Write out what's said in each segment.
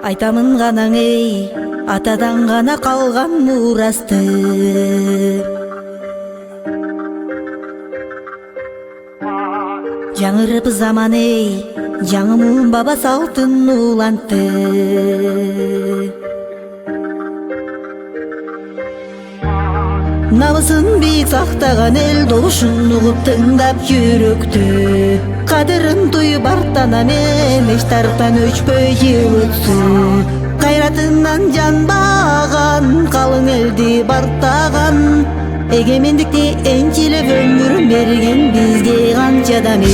Айтамын ғанаң ей, атадан ғана қалған мурасты. Жаңырып заман ей, жаңымын баба салтын уланты. Намысын бейік сақтаған ел долушын ұғып тыңдап жүректі. Қадырын туйып арттанам емеш тарықтан өчпөй жыл өтсін. Қайратынан жанбаған қалың елді бартаған, егемендікте энчилеп өмірін берген бізге қанша адам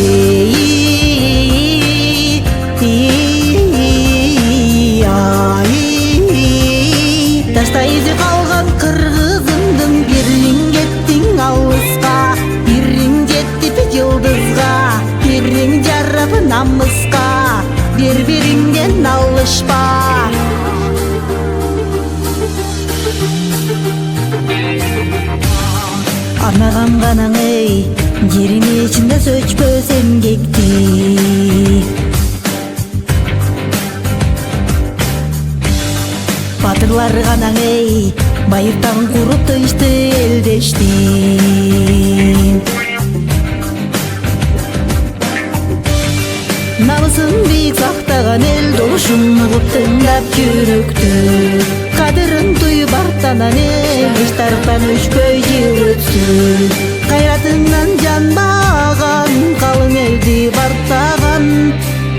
Ташта изи қалған қырғызымдың бірін кеттің алысқа, бірін жетіп жылдызға, бірін жарап намысқа, бір-біріңден алышпа. Арнаған ғанаң ей, жерің ешінде сөчпөс эмгекти. Батырлар ғанаң ей, байыртан куруп тынчты элдешти. Намысын бийик сактаган эл долушун угуп тыңдап жүрөктү. Кадырын туюп арттанан эмеш тарыктан өчпөй жыл өтсүн. Кайратынан жанбаган калың элди бартаган,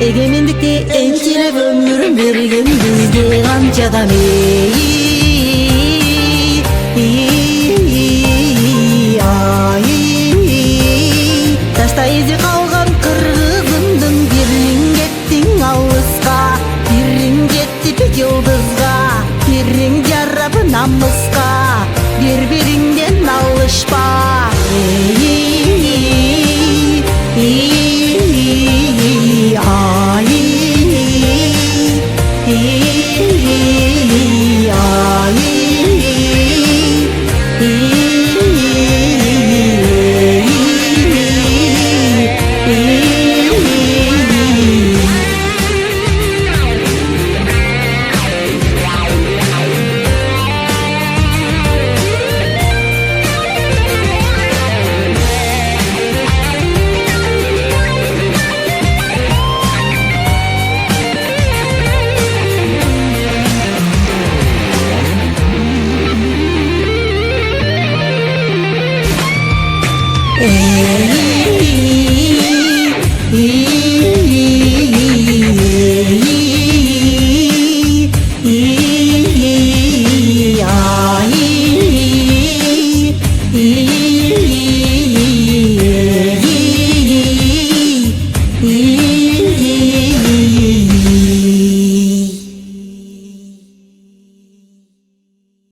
эгемендикти энчилеп өмүрүн берген бизге канча адам Ташта изи калган кыргызымдын бирин кеттиң алыска, бирин жетип жылдызга, бирин жарап намыска, бири-бириңден алышпа. Hey